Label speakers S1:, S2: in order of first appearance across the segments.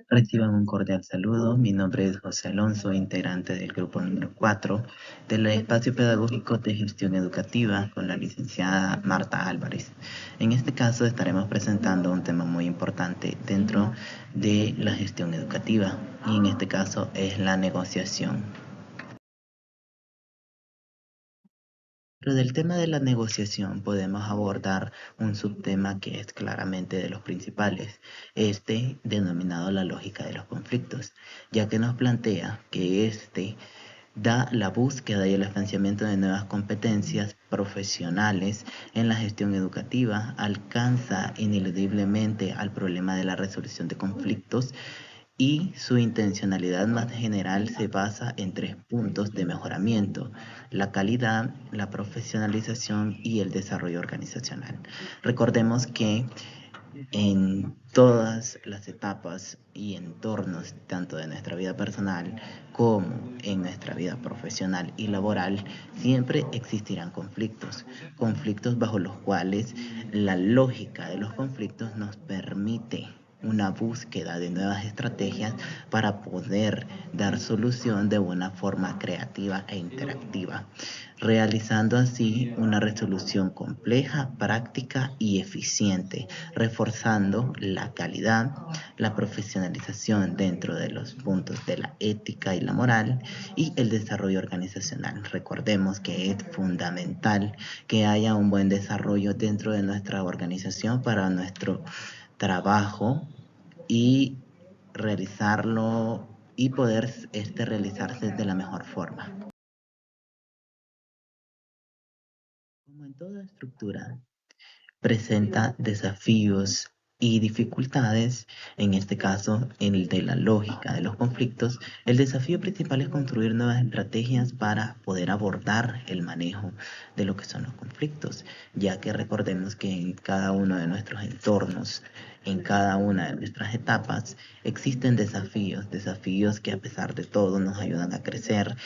S1: Reciban un cordial saludo. Mi nombre es José Alonso, integrante del grupo número 4 del espacio pedagógico de gestión educativa con la licenciada Marta Álvarez. En este caso estaremos presentando un tema muy importante dentro de la gestión educativa y en este caso es la negociación. Pero del tema de la negociación podemos abordar un subtema que es claramente de los principales, este denominado la lógica de los conflictos, ya que nos plantea que este da la búsqueda y el afianzamiento de nuevas competencias profesionales en la gestión educativa, alcanza ineludiblemente al problema de la resolución de conflictos y su intencionalidad más general se basa en tres puntos de mejoramiento: la calidad, la profesionalización y el desarrollo organizacional. Recordemos que en todas las etapas y entornos, tanto de nuestra vida personal como en nuestra vida profesional y laboral, siempre existirán conflictos, conflictos bajo los cuales la lógica de los conflictos nos permite una búsqueda de nuevas estrategias para poder dar solución de una forma creativa e interactiva, realizando así una resolución compleja, práctica y eficiente, reforzando la calidad, la profesionalización dentro de los puntos de la ética y la moral y el desarrollo organizacional. Recordemos que es fundamental que haya un buen desarrollo dentro de nuestra organización para nuestro trabajo y realizarlo y poder realizarse de la mejor forma. Como en toda estructura, presenta desafíos y dificultades. En este caso, en el de la lógica de los conflictos, el desafío principal es construir nuevas estrategias para poder abordar el manejo de lo que son los conflictos, ya que recordemos que en cada uno de nuestros entornos, en cada una de nuestras etapas, existen desafíos, desafíos que a pesar de todo nos ayudan a crecer,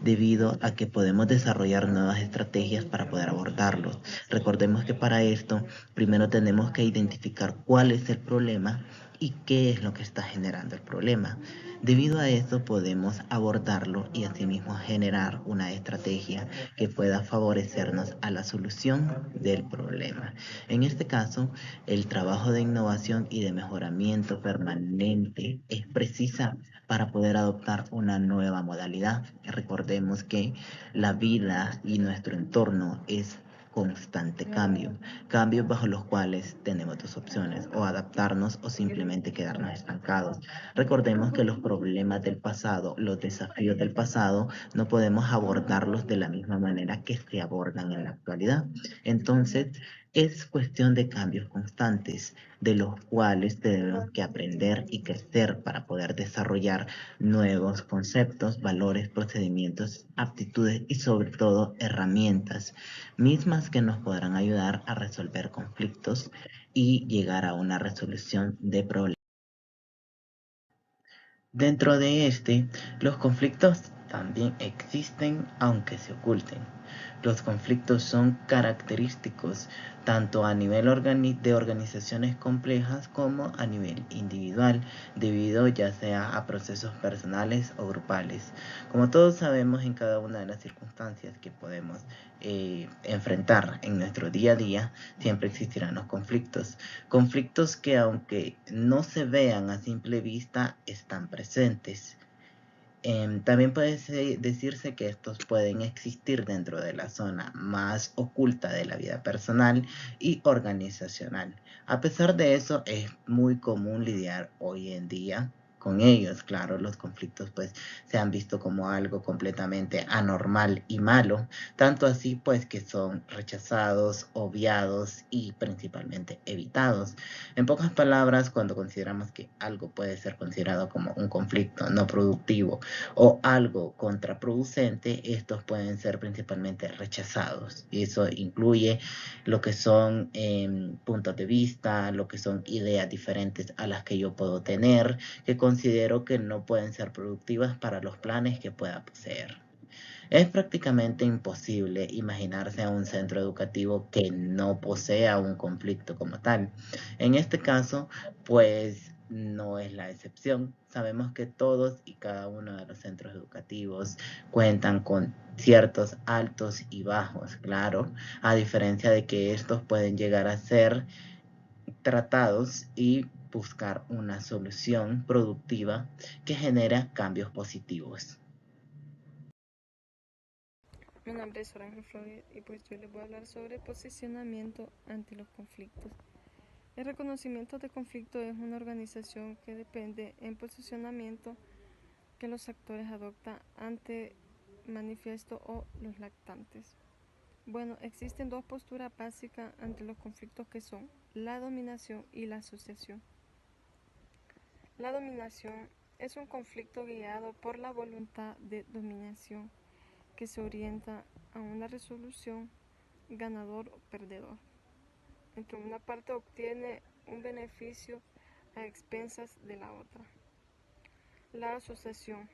S1: debido a que podemos desarrollar nuevas estrategias para poder abordarlos. Recordemos que para esto primero tenemos que identificar cuál es el problema y qué es lo que está generando el problema. Debido a eso podemos abordarlo y asimismo generar una estrategia que pueda favorecernos a la solución del problema. En este caso, el trabajo de innovación y de mejoramiento permanente es precisa para poder adoptar una nueva modalidad. Recordemos que la vida y nuestro entorno es constante cambio, cambios bajo los cuales tenemos dos opciones: o adaptarnos o simplemente quedarnos estancados. Recordemos que los problemas del pasado, los desafíos del pasado, no podemos abordarlos de la misma manera que se abordan en la actualidad. Entonces, es cuestión de cambios constantes, de los cuales tenemos que aprender y crecer para poder desarrollar nuevos conceptos, valores, procedimientos, aptitudes y sobre todo herramientas mismas que nos podrán ayudar a resolver conflictos y llegar a una resolución de problemas. Dentro de los conflictos también existen aunque se oculten. Los conflictos son característicos tanto a nivel de organizaciones complejas como a nivel individual, debido ya sea a procesos personales o grupales. Como todos sabemos, en cada una de las circunstancias que podemos enfrentar en nuestro día a día, siempre existirán los conflictos. Conflictos que, aunque no se vean a simple vista, están presentes. También puede decirse que estos pueden existir dentro de la zona más oculta de la vida personal y organizacional. A pesar de eso, es muy común lidiar hoy en día con ellos. Claro, los conflictos pues se han visto como algo completamente anormal y malo, tanto así pues que son rechazados, obviados y principalmente evitados. En pocas palabras, cuando consideramos que algo puede ser considerado como un conflicto no productivo o algo contraproducente, estos pueden ser principalmente rechazados. Y eso incluye lo que son puntos de vista, lo que son ideas diferentes a las que yo puedo tener, que considero que no pueden ser productivas para los planes que pueda poseer. Es prácticamente imposible imaginarse a un centro educativo que no posea un conflicto como tal. En este caso, pues no es la excepción. Sabemos que todos y cada uno de los centros educativos cuentan con ciertos altos y bajos, claro, a diferencia de que estos pueden llegar a ser tratados y buscar una solución productiva que genera cambios positivos.
S2: Mi nombre es Orange Flores y pues yo les voy a hablar sobre posicionamiento ante los conflictos. El reconocimiento de conflicto es una organización que depende en posicionamiento que los actores adoptan ante manifiesto o los lactantes. Bueno, existen dos posturas básicas ante los conflictos que son la dominación y la asociación. La dominación es un conflicto guiado por la voluntad de dominación que se orienta a una resolución ganador o perdedor, en que una parte obtiene un beneficio a expensas de la otra. La asociación,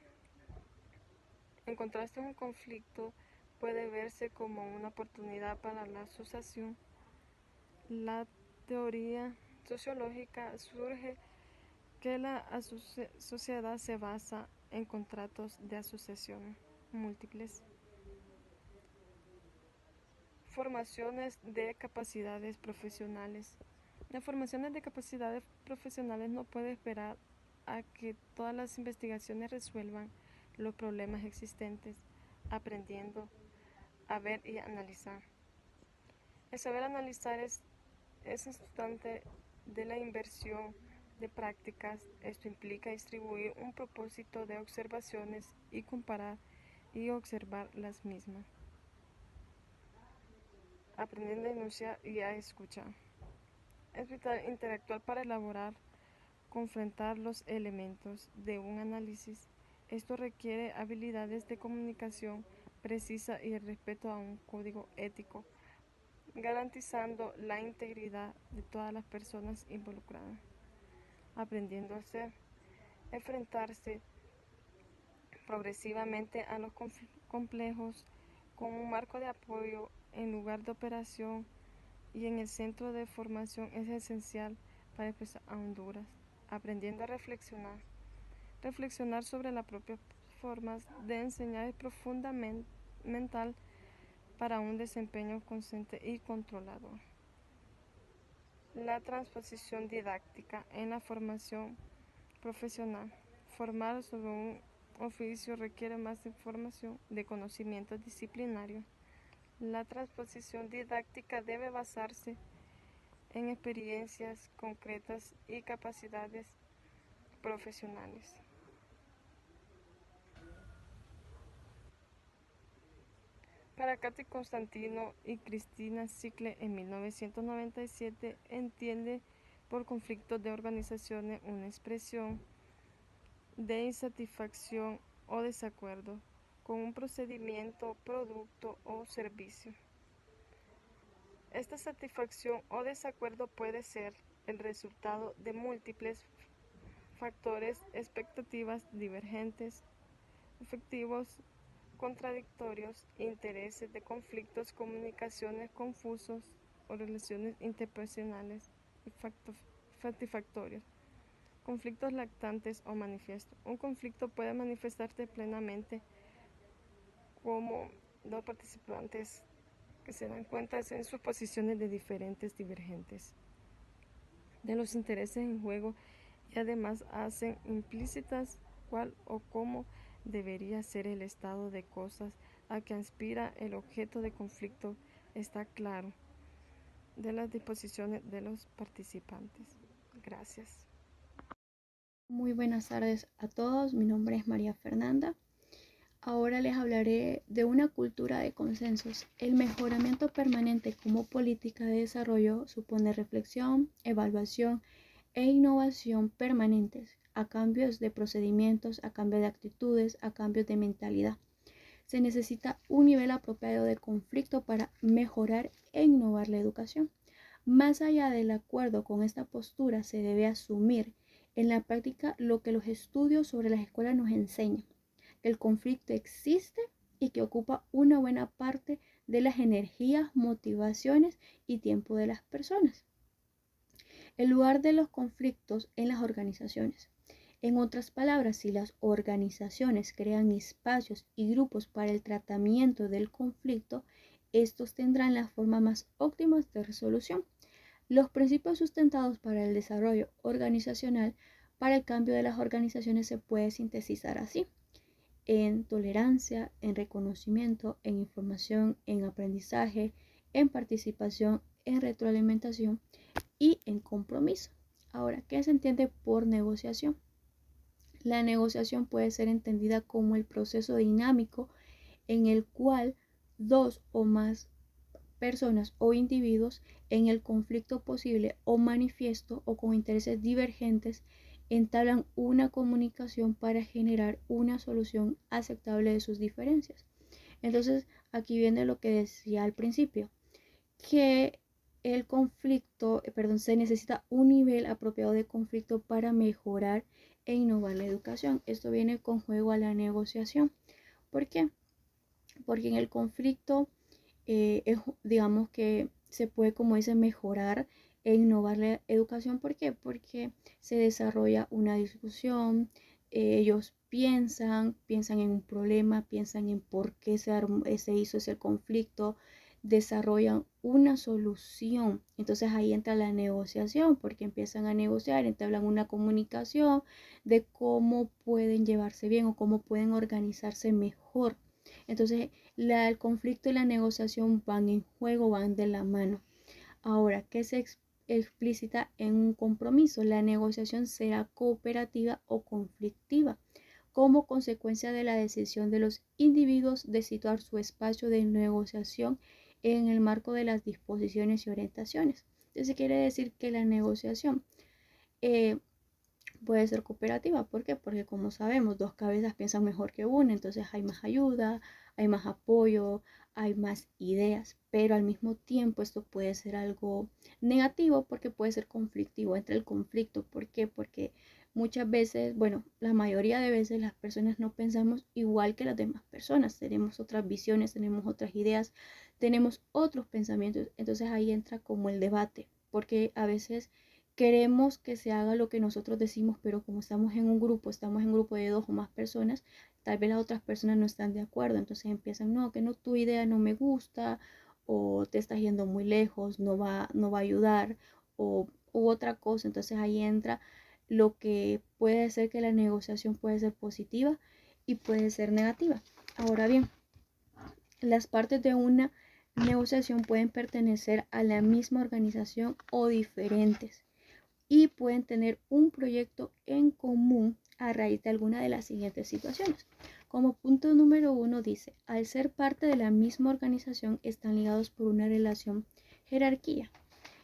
S2: en contraste, un conflicto puede verse como una oportunidad para la asociación. La teoría sociológica surge que la sociedad se basa en contratos de asociación múltiples. Formaciones de capacidades profesionales. Las formaciones de capacidades profesionales no puede esperar a que todas las investigaciones resuelvan los problemas existentes, aprendiendo a ver y analizar. El saber analizar es instante de la inversión de prácticas. Esto implica distribuir un propósito de observaciones y comparar y observar las mismas, aprendiendo a enunciar y a escuchar. Es vital interactuar para elaborar, confrontar los elementos de un análisis. Esto requiere habilidades de comunicación precisa y el respeto a un código ético, garantizando la integridad de todas las personas involucradas. Aprendiendo a ser, enfrentarse progresivamente a los complejos con un marco de apoyo en lugar de operación y en el centro de formación es esencial para expresar a Honduras, aprendiendo a reflexionar. Reflexionar sobre las propias formas de enseñar es profundamente mental para un desempeño consciente y controlador. La transposición didáctica en la formación profesional. Formar sobre un oficio requiere más información de conocimientos disciplinarios. La transposición didáctica debe basarse en experiencias concretas y capacidades profesionales. Para Katy Constantino y Cristina Cicle en 1997 entiende por conflictos de organizaciones una expresión de insatisfacción o desacuerdo con un procedimiento, producto o servicio. Esta satisfacción o desacuerdo puede ser el resultado de múltiples factores, expectativas divergentes, efectivos, contradictorios, intereses de conflictos, comunicaciones confusos o relaciones interpersonales satisfactorios. Conflictos lactantes o manifiestos. Un conflicto puede manifestarse plenamente como dos participantes que se dan cuenta en sus posiciones de diferentes divergentes de los intereses en juego y además hacen implícitas cuál o cómo debería ser el estado de cosas a que aspira el objeto de conflicto. Está claro de las disposiciones de los participantes. Gracias.
S3: Muy buenas tardes a todos, mi nombre es María Fernanda. Ahora les hablaré de una cultura de consensos. El mejoramiento permanente como política de desarrollo supone reflexión, evaluación e innovación permanentes a cambios de procedimientos, a cambio de actitudes, a cambios de mentalidad. Se necesita un nivel apropiado de conflicto para mejorar e innovar la educación. Más allá del acuerdo con esta postura, se debe asumir en la práctica lo que los estudios sobre las escuelas nos enseñan, que el conflicto existe y que ocupa una buena parte de las energías, motivaciones y tiempo de las personas. el lugar de los conflictos en las organizaciones. En otras palabras, si las organizaciones crean espacios y grupos para el tratamiento del conflicto, estos tendrán la forma más óptima de resolución. Los principios sustentados para el desarrollo organizacional para el cambio de las organizaciones se puede sintetizar así: en tolerancia, en reconocimiento, en información, en aprendizaje, en participación, en retroalimentación y en compromiso. Ahora, ¿qué se entiende por negociación? La negociación puede ser entendida como el proceso dinámico en el cual dos o más personas o individuos en el conflicto posible o manifiesto o con intereses divergentes entablan una comunicación para generar una solución aceptable de sus diferencias. Entonces, aquí viene lo que decía al principio, que el conflicto, se necesita un nivel apropiado de conflicto para mejorar e innovar la educación. Esto viene con juego a la negociación. ¿Por qué? Porque en el conflicto, digamos que se puede, como dice, mejorar e innovar la educación. ¿Por qué? Porque se desarrolla una discusión, ellos piensan en un problema, piensan en por qué se hizo ese conflicto, desarrollan una solución. Entonces ahí entra la negociación, porque empiezan a negociar, entablan una comunicación de cómo pueden llevarse bien o cómo pueden organizarse mejor. Entonces el conflicto y la negociación van en juego, van de la mano. Ahora, ¿qué se explícita en un compromiso? La negociación será cooperativa o conflictiva, como consecuencia de la decisión de los individuos de situar su espacio de negociación en el marco de las disposiciones y orientaciones. Entonces quiere decir que la negociación puede ser cooperativa. ¿Por qué? Porque, como sabemos, dos cabezas piensan mejor que una, entonces hay más ayuda, hay más apoyo, hay más ideas, pero al mismo tiempo esto puede ser algo negativo porque puede ser conflictivo. Entre el conflicto, ¿por qué? Porque muchas veces, bueno, la mayoría de veces las personas no pensamos igual que las demás personas, tenemos otras visiones, tenemos otras ideas, tenemos otros pensamientos. Entonces ahí entra como el debate, porque a veces queremos que se haga lo que nosotros decimos, pero como estamos en un grupo de dos o más personas, tal vez las otras personas no están de acuerdo. Entonces empiezan, no, que no, tu idea no me gusta, o te estás yendo muy lejos, no va a ayudar, u otra cosa. Entonces ahí entra lo que puede ser que la negociación puede ser positiva y puede ser negativa. Ahora bien, las partes de una negociación pueden pertenecer a la misma organización o diferentes, y pueden tener un proyecto en común a raíz de alguna de las siguientes situaciones. Como punto número 1 dice, al ser parte de la misma organización están ligados por una relación jerarquía.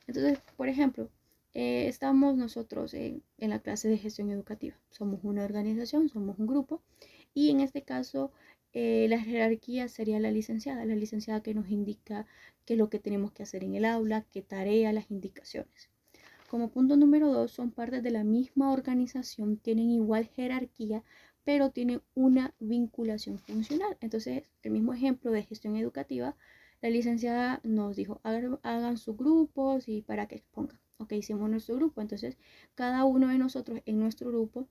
S3: Entonces, por ejemplo, estamos nosotros en la clase de gestión educativa. Somos una organización, somos un grupo, y en este caso la jerarquía sería la licenciada que nos indica qué es lo que tenemos que hacer en el aula, qué tarea, las indicaciones. Como punto número 2, son partes de la misma organización, tienen igual jerarquía, pero tienen una vinculación funcional. Entonces, el mismo ejemplo de gestión educativa, la licenciada nos dijo, hagan sus grupos y para que expongan. Ok, hicimos nuestro grupo. Entonces, cada uno de nosotros en nuestro grupo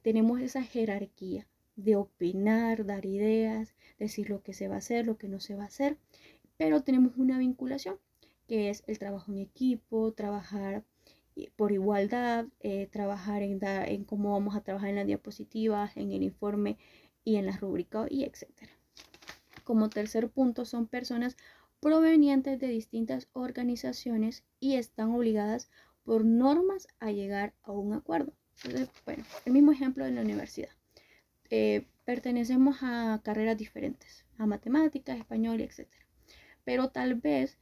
S3: tenemos esa jerarquía de opinar, dar ideas, decir lo que se va a hacer, lo que no se va a hacer, pero tenemos una vinculación, que es el trabajo en equipo, trabajar por igualdad, trabajar en cómo vamos a trabajar en las diapositivas, en el informe y en las rúbricas y etcétera. Como tercer punto, son personas provenientes de distintas organizaciones y están obligadas por normas a llegar a un acuerdo. Entonces, bueno, el mismo ejemplo de la universidad. Pertenecemos a carreras diferentes, a matemáticas, español, etcétera. Pero tal vez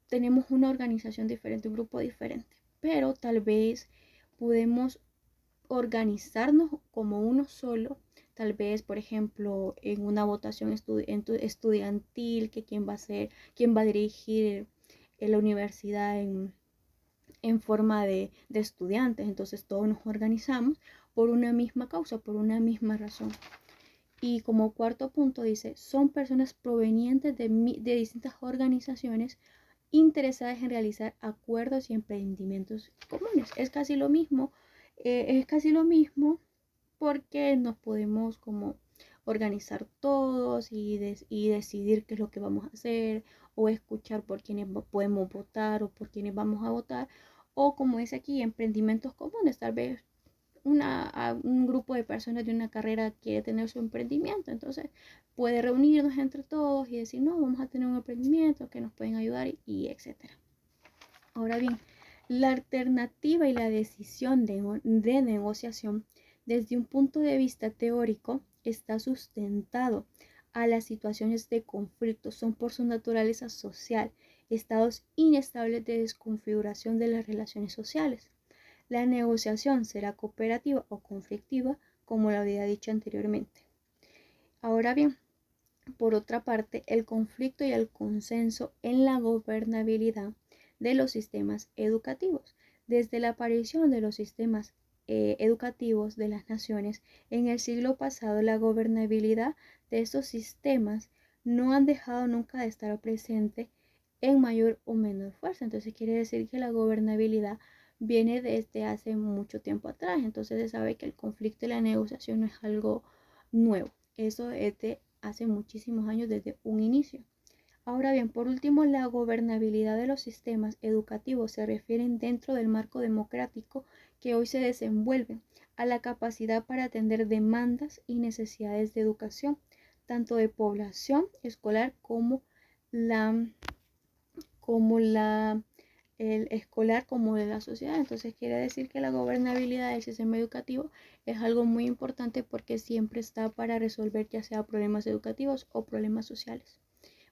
S3: tenemos una organización diferente, un grupo diferente, pero tal vez podemos organizarnos como uno solo. Tal vez, por ejemplo, en una votación estudiantil, que quién va a dirigir la universidad en forma de estudiantes. Entonces todos nos organizamos por una misma causa, por una misma razón. Y como cuarto punto dice, son personas provenientes de distintas organizaciones interesadas en realizar acuerdos y emprendimientos comunes. Es casi lo mismo, porque nos podemos como organizar todos y decidir qué es lo que vamos a hacer, o escuchar por quiénes podemos votar o por quiénes vamos a votar, o como dice aquí, emprendimientos comunes. Tal vez un grupo de personas de una carrera quiere tener su emprendimiento, entonces puede reunirnos entre todos y decir, no, vamos a tener un emprendimiento que nos pueden ayudar y etcétera. Ahora bien, la alternativa y la decisión de negociación desde un punto de vista teórico está sustentado a las situaciones de conflicto. Son por su naturaleza social, estados inestables de desconfiguración de las relaciones sociales. La negociación será cooperativa o conflictiva, como lo había dicho anteriormente. Ahora bien, por otra parte, el conflicto y el consenso en la gobernabilidad de los sistemas educativos. Desde la aparición de los sistemas educativos de las naciones en el siglo pasado, la gobernabilidad de estos sistemas no han dejado nunca de estar presente en mayor o menor fuerza. Entonces quiere decir que la gobernabilidad viene desde hace mucho tiempo atrás. Entonces se sabe que el conflicto y la negociación no es algo nuevo. Eso es de hace muchísimos años, desde un inicio. Ahora bien, por último, la gobernabilidad de los sistemas educativos se refieren dentro del marco democrático que hoy se desenvuelve a la capacidad para atender demandas y necesidades de educación, tanto de población escolar como el escolar como de la sociedad. Entonces quiere decir que la gobernabilidad del sistema educativo es algo muy importante porque siempre está para resolver ya sea problemas educativos o problemas sociales.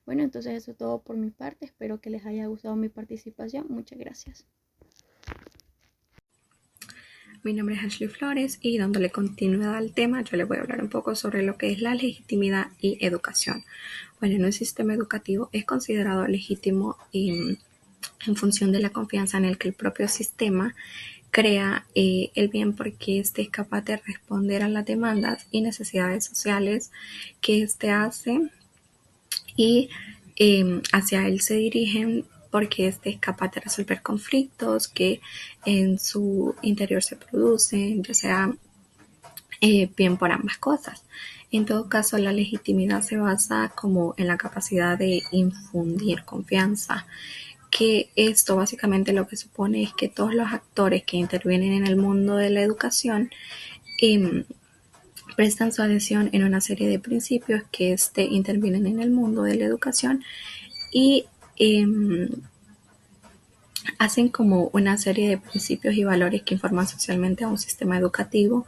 S3: Bueno, entonces eso es todo por mi parte. Espero que les haya gustado mi participación. Muchas gracias.
S4: Mi nombre es Ashley Flores y dándole continuidad al tema, yo les voy a hablar un poco sobre lo que es la legitimidad y educación. Bueno, en un sistema educativo es considerado legítimo en función de la confianza en el que el propio sistema crea el bien, porque éste es capaz de responder a las demandas y necesidades sociales que éste hace y hacia él se dirigen, porque éste es capaz de resolver conflictos que en su interior se producen, ya sea bien por ambas cosas. En todo caso, la legitimidad se basa como en la capacidad de infundir confianza, que esto básicamente lo que supone es que todos los actores que intervienen en el mundo de la educación prestan su adhesión en una serie de principios que intervienen en el mundo de la educación y hacen como una serie de principios y valores que informan socialmente a un sistema educativo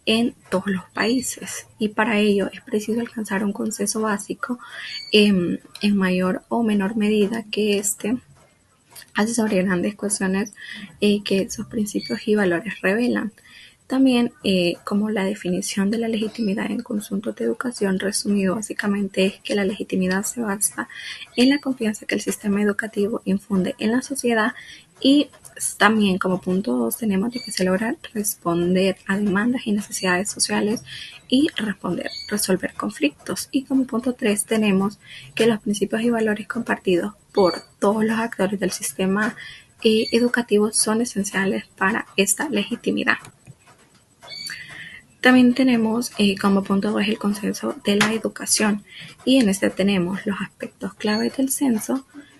S4: en todos los países, y para ello es preciso alcanzar un consenso básico en mayor o menor medida que hace sobre grandes cuestiones que esos principios y valores revelan. También como la definición de la legitimidad en conjuntos de educación, resumido básicamente, es que la legitimidad se basa en la confianza que el sistema educativo infunde en la sociedad, y también como punto 2 tenemos de que se logra responder a demandas y necesidades sociales y resolver conflictos. Y como punto 3 tenemos que los principios y valores compartidos por todos los actores del sistema educativo son esenciales para esta legitimidad. También tenemos como punto 2 el consenso de la educación, y en este tenemos los aspectos claves del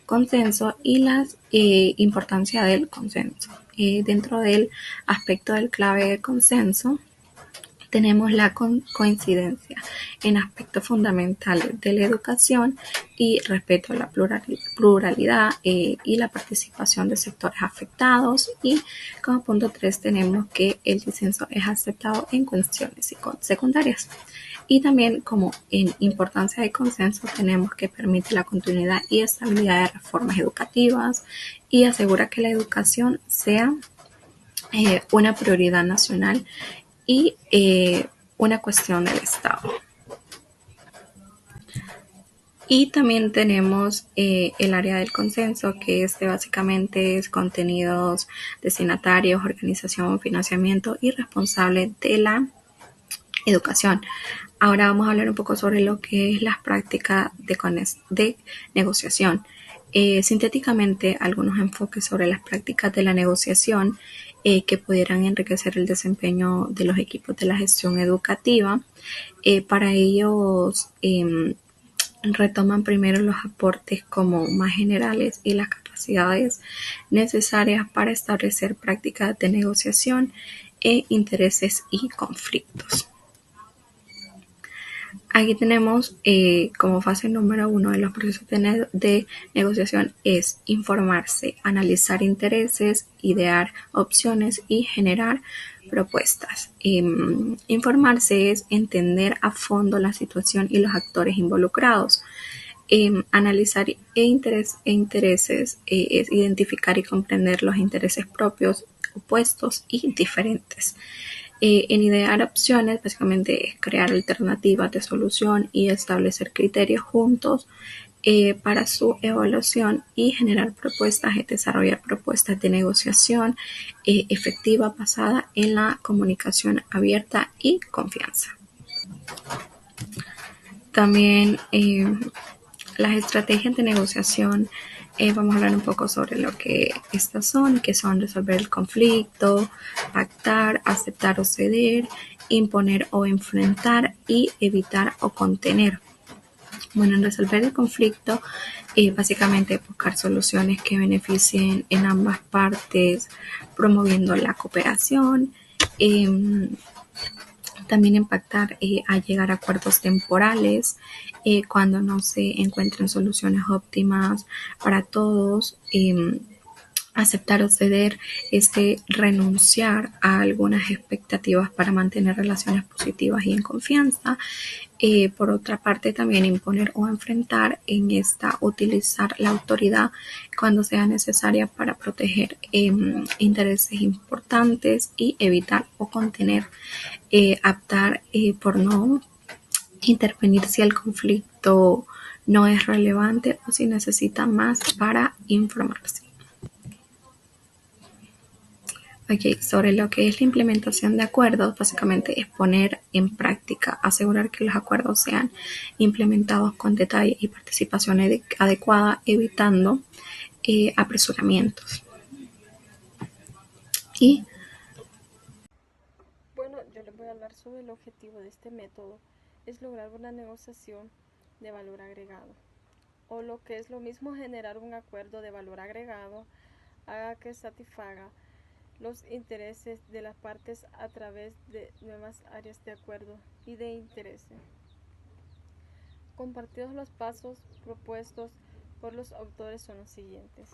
S4: consenso y la importancia del consenso. Dentro del aspecto del clave del consenso tenemos la coincidencia en aspectos fundamentales de la educación y respeto a la pluralidad y la participación de sectores afectados. Y como punto 3 tenemos que el disenso es aceptado en cuestiones secundarias. Y también como en importancia de consenso tenemos que permite la continuidad y estabilidad de reformas educativas y asegura que la educación sea una prioridad nacional y una cuestión del Estado. Y también tenemos el área del consenso, que básicamente es contenidos, destinatarios, organización, financiamiento y responsable de la educación. Ahora vamos a hablar un poco sobre lo que es las prácticas de negociación. Sintéticamente, algunos enfoques sobre las prácticas de la negociación que pudieran enriquecer el desempeño de los equipos de la gestión educativa. Para ellos, retoman primero los aportes como más generales y las capacidades necesarias para establecer prácticas de negociación e intereses y conflictos. Aquí tenemos como fase número 1 de los procesos de negociación es informarse, analizar intereses, idear opciones y generar propuestas. Informarse es entender a fondo la situación y los actores involucrados. Analizar intereses es identificar y comprender los intereses propios, opuestos y diferentes. En idear opciones, básicamente es crear alternativas de solución y establecer criterios juntos para su evaluación y generar propuestas, es desarrollar propuestas de negociación efectiva basada en la comunicación abierta y confianza. También las estrategias de negociación, vamos a hablar un poco sobre lo que estas son, que son resolver el conflicto, pactar, aceptar o ceder, imponer o enfrentar y evitar o contener. Bueno, en resolver el conflicto, básicamente buscar soluciones que beneficien en ambas partes, promoviendo la cooperación. También impactar a llegar a acuerdos temporales cuando no se encuentren soluciones óptimas para todos. Aceptar o ceder es renunciar a algunas expectativas para mantener relaciones positivas y en confianza. Por otra parte, también imponer o enfrentar en utilizar la autoridad cuando sea necesaria para proteger intereses importantes y evitar o contener. Optar por no intervenir si el conflicto no es relevante o si necesita más para informarse. Ok, sobre lo que es la implementación de acuerdos, básicamente es poner en práctica, asegurar que los acuerdos sean implementados con detalle y participación adecuada, evitando apresuramientos. Y
S2: Bueno, yo les voy a hablar sobre el objetivo de este método, es lograr una negociación de valor agregado, o lo que es lo mismo, generar un acuerdo de valor agregado haga que satisfaga los intereses de las partes a través de nuevas áreas de acuerdo y de interés. Compartidos, los pasos propuestos por los autores son los siguientes: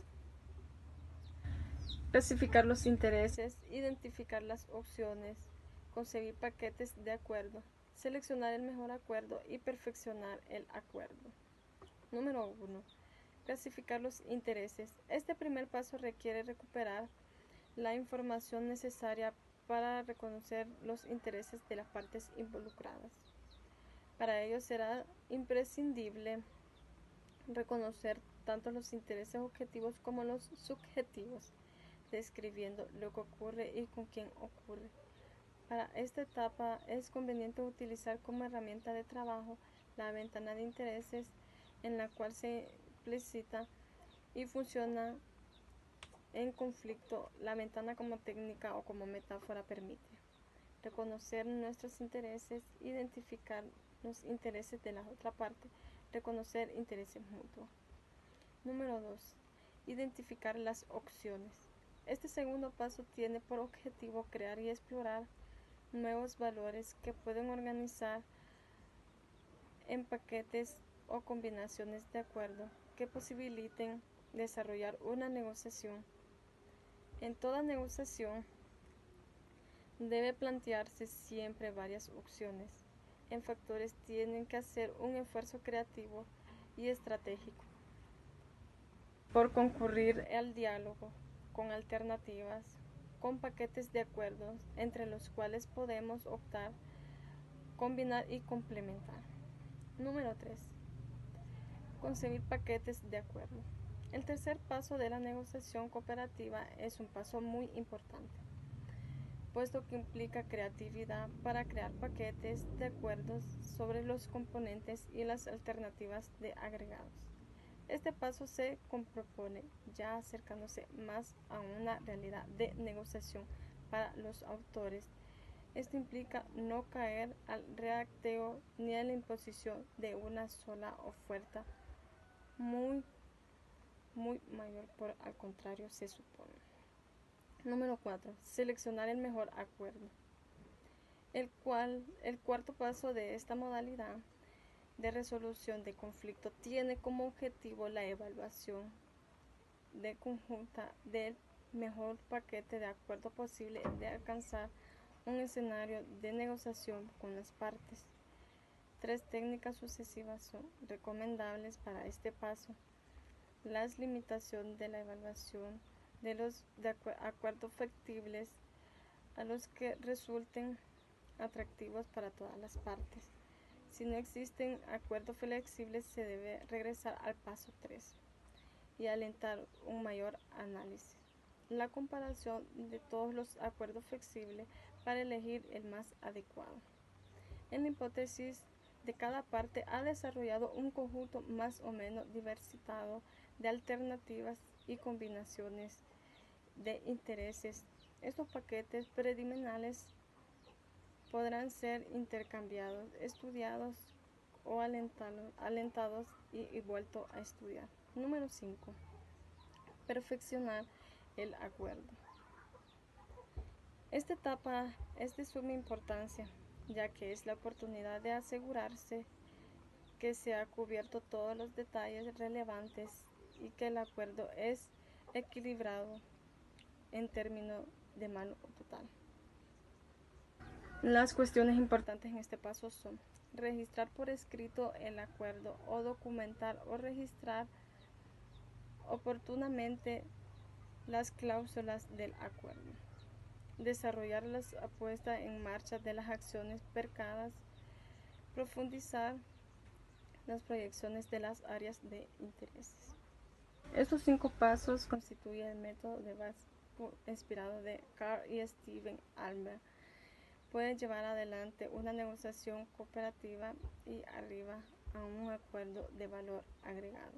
S2: clasificar los intereses, identificar las opciones, conseguir paquetes de acuerdo, seleccionar el mejor acuerdo y perfeccionar el acuerdo. Número 1. Clasificar los intereses. Este primer paso requiere recuperar la información necesaria para reconocer los intereses de las partes involucradas. Para ello será imprescindible reconocer tanto los intereses objetivos como los subjetivos, describiendo lo que ocurre y con quién ocurre. Para esta etapa es conveniente utilizar como herramienta de trabajo la ventana de intereses, en la cual se explicita y funciona en conflicto. La ventana como técnica o como metáfora permite reconocer nuestros intereses, identificar los intereses de la otra parte, reconocer intereses mutuos. Número 2. Identificar las opciones. Este segundo paso tiene por objetivo crear y explorar nuevos valores que pueden organizar en paquetes o combinaciones de acuerdo que posibiliten desarrollar una negociación. En toda negociación debe plantearse siempre varias opciones. En factores tienen que hacer un esfuerzo creativo y estratégico por concurrir al diálogo con alternativas, con paquetes de acuerdos entre los cuales podemos optar, combinar y complementar. Número 3. Conseguir paquetes de acuerdo. El tercer paso de la negociación cooperativa es un paso muy importante, puesto que implica creatividad para crear paquetes de acuerdos sobre los componentes y las alternativas de agregados. Este paso se propone ya acercándose más a una realidad de negociación para los autores. Esto implica no caer al reacteo ni a la imposición de una sola oferta muy mayor, por al contrario se supone. Número 4. Seleccionar el mejor acuerdo. El cuarto paso de esta modalidad de resolución de conflicto tiene como objetivo la evaluación de conjunta del mejor paquete de acuerdo posible de alcanzar un escenario de negociación con las partes. 3 técnicas sucesivas son recomendables para este paso: las limitaciones de la evaluación de los acuerdos factibles a los que resulten atractivos para todas las partes. Si no existen acuerdos flexibles, se debe regresar al paso 3 y alentar un mayor análisis. La comparación de todos los acuerdos flexibles para elegir el más adecuado. En la hipótesis de cada parte ha desarrollado un conjunto más o menos diversificado de alternativas y combinaciones de intereses. Estos paquetes preliminares podrán ser intercambiados, estudiados o alentados y vuelto a estudiar. Número 5. Perfeccionar el acuerdo. Esta etapa es de suma importancia, ya que es la oportunidad de asegurarse que se han cubierto todos los detalles relevantes y que el acuerdo es equilibrado en términos de mano total. Las cuestiones importantes en este paso son: registrar por escrito el acuerdo o documentar o registrar oportunamente las cláusulas del acuerdo, desarrollar las puestas en marcha de las acciones percadas, profundizar las proyecciones de las áreas de intereses. Estos 5 pasos constituyen el método de base inspirado de Carl y Steven Almer. Pueden llevar adelante una negociación cooperativa y arriba a un acuerdo de valor agregado.